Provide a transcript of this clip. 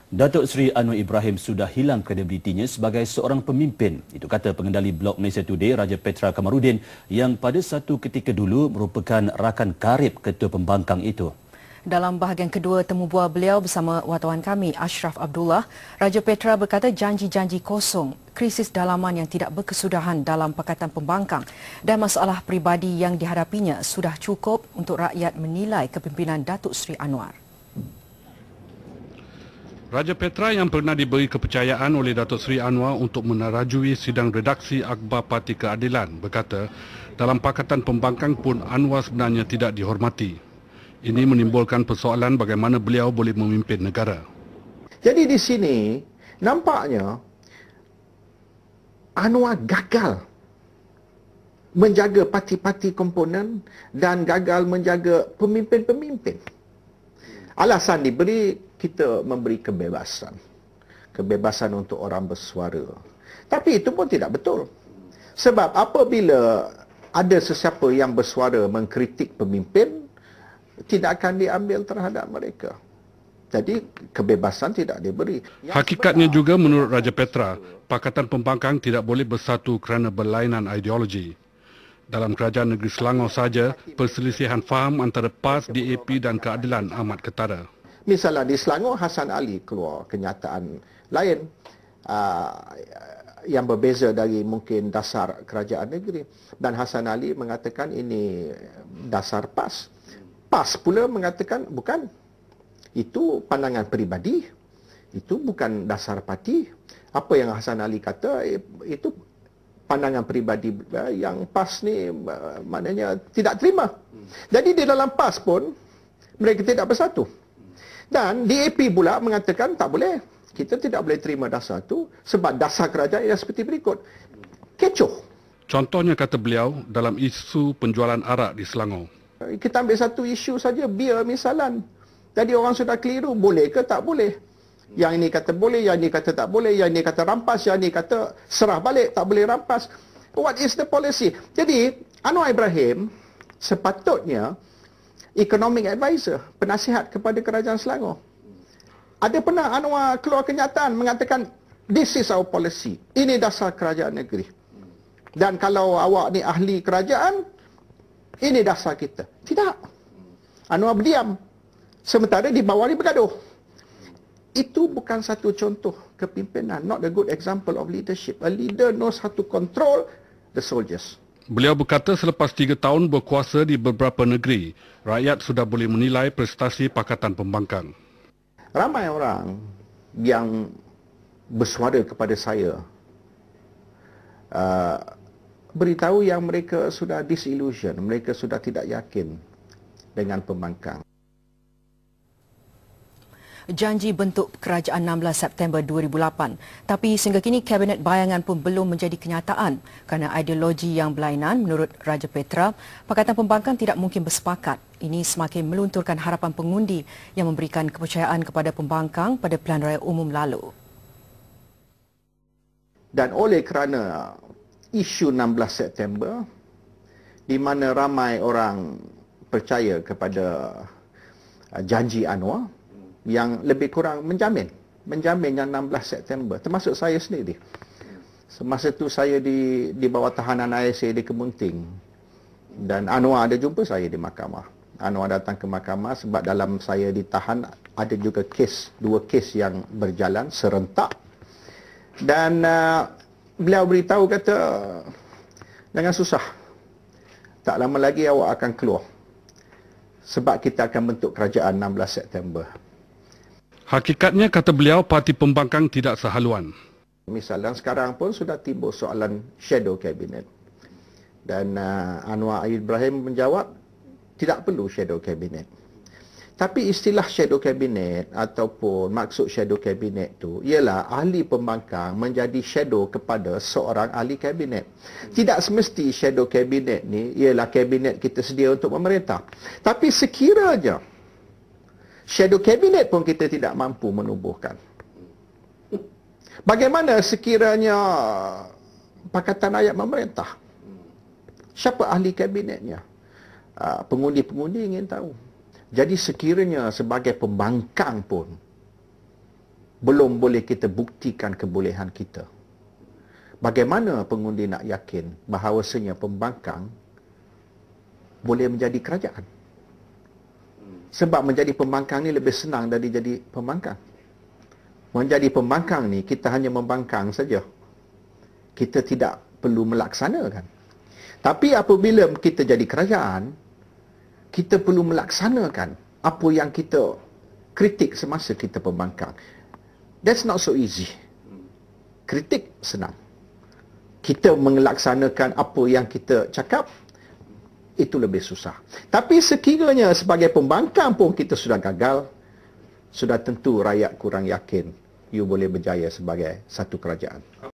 Datuk Seri Anwar Ibrahim sudah hilang kredibilitinya sebagai seorang pemimpin. Itu kata pengendali Blok Malaysia Today, Raja Petra Kamarudin, yang pada satu ketika dulu merupakan rakan karib ketua pembangkang itu. Dalam bahagian kedua temu bual beliau bersama wartawan kami, Ashraf Abdullah, Raja Petra berkata janji-janji kosong, krisis dalaman yang tidak berkesudahan dalam Pakatan Pembangkang dan masalah peribadi yang dihadapinya sudah cukup untuk rakyat menilai kepimpinan Datuk Seri Anwar. Raja Petra yang pernah diberi kepercayaan oleh Datuk Seri Anwar untuk menerajui sidang redaksi Akhbar Parti Keadilan berkata, dalam Pakatan Pembangkang pun Anwar sebenarnya tidak dihormati. Ini menimbulkan persoalan bagaimana beliau boleh memimpin negara. Jadi di sini nampaknya Anwar gagal menjaga parti-parti komponen dan gagal menjaga pemimpin-pemimpin. Alasan diberi, kita memberi kebebasan. Kebebasan untuk orang bersuara. Tapi itu pun tidak betul. Sebab apabila ada sesiapa yang bersuara mengkritik pemimpin, tidak akan diambil terhadap mereka. Jadi kebebasan tidak diberi. Hakikatnya juga menurut Raja Petra, Pakatan Pembangkang tidak boleh bersatu kerana berlainan ideologi. Dalam Kerajaan Negeri Selangor saja, perselisihan faham antara PAS, DAP dan Keadilan amat ketara. Misalnya di Selangor, Hassan Ali keluar kenyataan lain yang berbeza dari mungkin dasar kerajaan negeri. Dan Hassan Ali mengatakan ini dasar PAS. PAS pula mengatakan bukan. Itu pandangan peribadi. Itu bukan dasar parti. Apa yang Hassan Ali kata, itu pandangan peribadi yang PAS ni maknanya tidak terima. Jadi di dalam PAS pun, mereka tidak bersatu. Dan DAP pula mengatakan tak boleh. Kita tidak boleh terima dasar itu sebab dasar kerajaan ialah seperti berikut. Kecoh. Contohnya kata beliau dalam isu penjualan arak di Selangor. Kita ambil satu isu saja, bir misalan. Jadi orang sudah keliru, boleh ke tak boleh. Yang ini kata boleh, yang ini kata tak boleh, yang ini kata rampas, yang ini kata serah balik, tak boleh rampas. What is the policy? Jadi Anwar Ibrahim sepatutnya economic advisor, penasihat kepada Kerajaan Selangor. Ada pernah Anwar keluar kenyataan mengatakan, this is our policy. Ini dasar kerajaan negeri. Dan kalau awak ni ahli kerajaan, ini dasar kita. Tidak. Anwar berdiam. Sementara di bawah ni bergaduh. Itu bukan satu contoh kepimpinan. Not a good example of leadership. A leader knows how to control the soldiers. Beliau berkata selepas 3 tahun berkuasa di beberapa negeri, rakyat sudah boleh menilai prestasi Pakatan Pembangkang. Ramai orang yang bersuara kepada saya beritahu yang mereka sudah disillusion, mereka sudah tidak yakin dengan pembangkang. Janji bentuk kerajaan 16 September 2008. Tapi sehingga kini Kabinet Bayangan pun belum menjadi kenyataan kerana ideologi yang berlainan menurut Raja Petra, Pakatan Pembangkang tidak mungkin bersepakat. Ini semakin melunturkan harapan pengundi yang memberikan kepercayaan kepada pembangkang pada Pilihan Raya Umum lalu. Dan oleh kerana isu 16 September, di mana ramai orang percaya kepada janji Anwar, yang lebih kurang menjamin yang 16 September, termasuk saya sendiri. Semasa itu saya di bawah tahanan ISA di Kemunting, dan Anwar ada jumpa saya di mahkamah. Anwar datang ke mahkamah sebab dalam saya ditahan ada juga dua kes yang berjalan serentak, dan beliau beritahu kata, jangan susah, tak lama lagi awak akan keluar sebab kita akan bentuk kerajaan 16 September. Hakikatnya, kata beliau, Parti Pembangkang tidak sehaluan. Misalnya sekarang pun sudah timbul soalan shadow cabinet. Dan Anwar Ibrahim menjawab, tidak perlu shadow cabinet. Tapi istilah shadow cabinet ataupun maksud shadow cabinet itu ialah ahli pembangkang menjadi shadow kepada seorang ahli kabinet. Tidak semesti shadow cabinet ni ialah kabinet kita sedia untuk memerintah. Tapi sekiranya shadow cabinet pun kita tidak mampu menubuhkan, bagaimana sekiranya Pakatan Rakyat memerintah? Siapa ahli kabinetnya? Pengundi-pengundi ingin tahu. Jadi sekiranya sebagai pembangkang pun belum boleh kita buktikan kebolehan kita. Bagaimana pengundi nak yakin bahawasanya pembangkang boleh menjadi kerajaan? Sebab menjadi pembangkang ni lebih senang dari jadi pembangkang. Menjadi pembangkang ni kita hanya membangkang saja. Kita tidak perlu melaksanakan. Tapi apabila kita jadi kerajaan, kita perlu melaksanakan apa yang kita kritik semasa kita pembangkang. That's not so easy. Kritik senang. Kita melaksanakan apa yang kita cakap, itu lebih susah. Tapi sekiranya sebagai pembangkang pun kita sudah gagal, sudah tentu rakyat kurang yakin you boleh berjaya sebagai satu kerajaan.